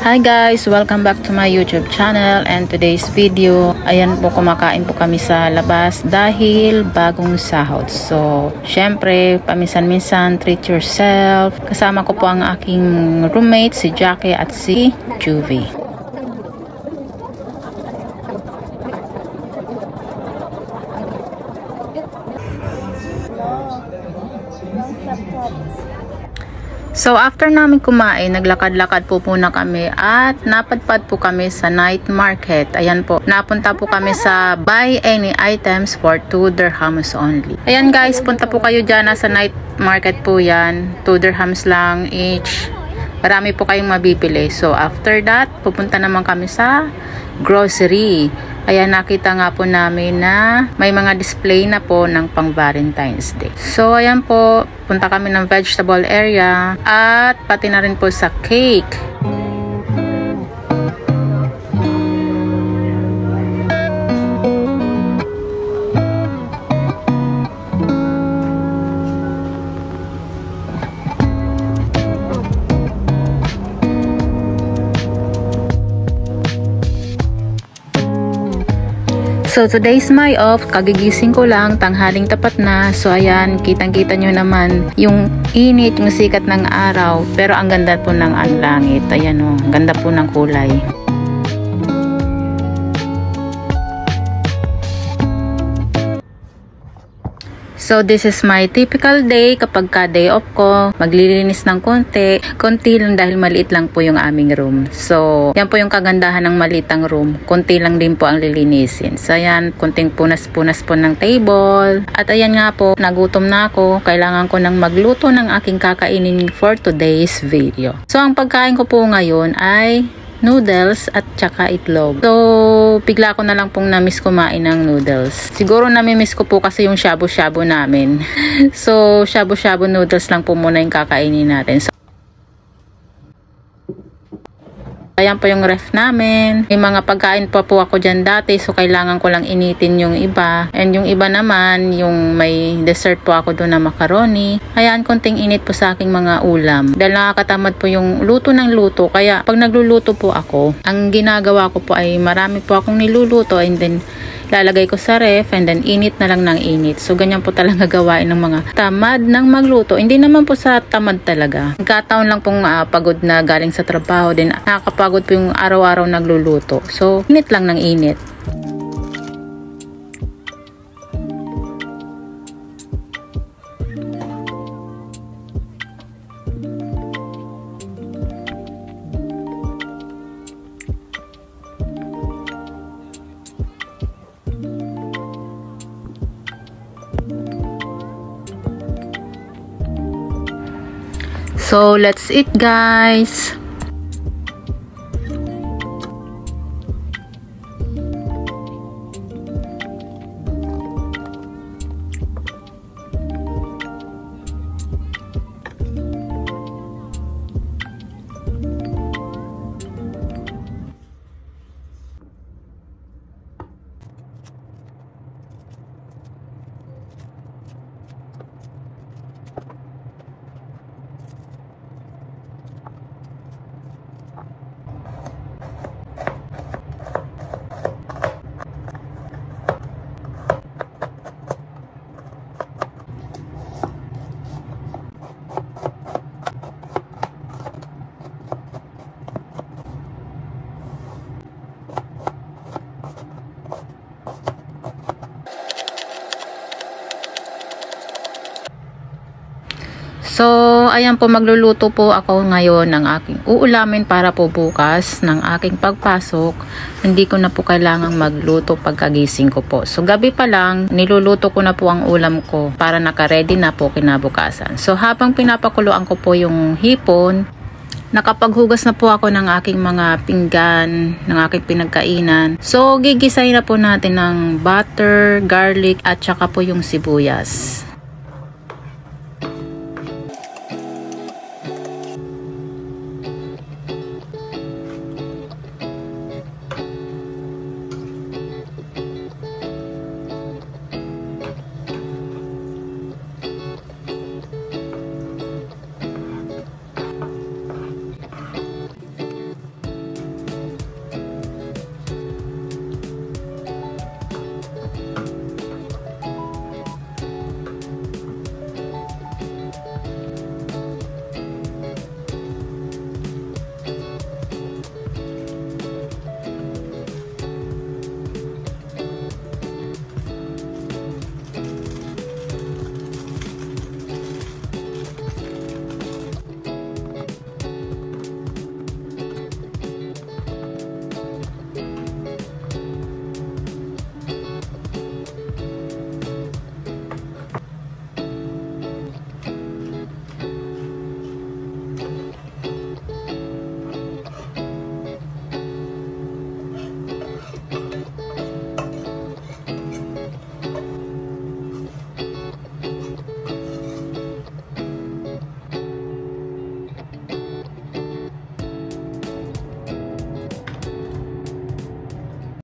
Hi guys! Welcome back to my YouTube channel, and today's video, ayan po, kumakain po kami sa labas dahil bagong sahod. So, syempre, paminsan-minsan, treat yourself. Kasama ko po ang aking roommate, si Jackie at si Juvie. So after namin kumain, naglakad-lakad po muna kami at napadpad po kami sa night market. Ayan po, napunta po kami sa buy any items for 2 dirhams only. Ayan guys, punta po kayo dyan sa night market po yan. 2 dirhams lang each. Marami po kayong mabibili. So after that, pupunta naman kami sa grocery. Ayan, nakita nga po namin na may mga display na po ng pang Valentine's Day. So ayan po, punta kami ng vegetable area at pati na rin po sa cake. So today's my off, kagigising ko lang, tanghaling tapat na. So ayan, kitang-kita nyo naman yung init, yung sikat ng araw. Pero ang ganda po ng langit. Ayan o, ganda po ng kulay. So this is my typical day. Kapag ka day off ko, maglilinis ng konti lang dahil maliit lang po yung aming room. So yan po yung kagandahan ng maliitang room, konti lang din po ang lilinisin. So ayan, konting punas-punas po ng table. At ayan nga po, nagutom na ako, kailangan ko nang magluto ng aking kakainin for today's video. So ang pagkain ko po ngayon ay noodles at tsaka itlog. So, bigla ko na lang pong na-miss kumain ng noodles. Siguro nami-miss ko po kasi yung shabu-shabu namin. So, shabu-shabu noodles lang po muna yung kakainin natin. So, ayan po yung ref namin. May mga pagkain pa po ako dyan dati, so kailangan ko lang initin yung iba. And yung iba naman, yung may dessert po ako doon na macaroni. Ayan, konting init po sa aking mga ulam. Dahil nakakatamad po yung luto ng luto. Kaya pag nagluluto po ako, ang ginagawa ko po ay marami po akong niluluto and then lalagay ko sa ref and then init na lang ng init. So ganyan po talaga gawain ng mga tamad ng magluto. Hindi naman po sa tamad talaga. Nagkataon lang pong pagod na galing sa trabaho, din nakakapagod po yung araw-araw nagluluto. So init lang ng init. So let's eat guys. So, ayan po, magluluto po ako ngayon ng aking uulamin para po bukas ng aking pagpasok. Hindi ko na po kailangang magluto pagkagising ko po. So, gabi pa lang, niluluto ko na po ang ulam ko para naka-ready na po kinabukasan. So, habang pinapakuluan ko po yung hipon, nakapaghugas na po ako ng aking mga pinggan, ng aking pinagkainan. So, gigisay na po natin ng butter, garlic, at saka po yung sibuyas.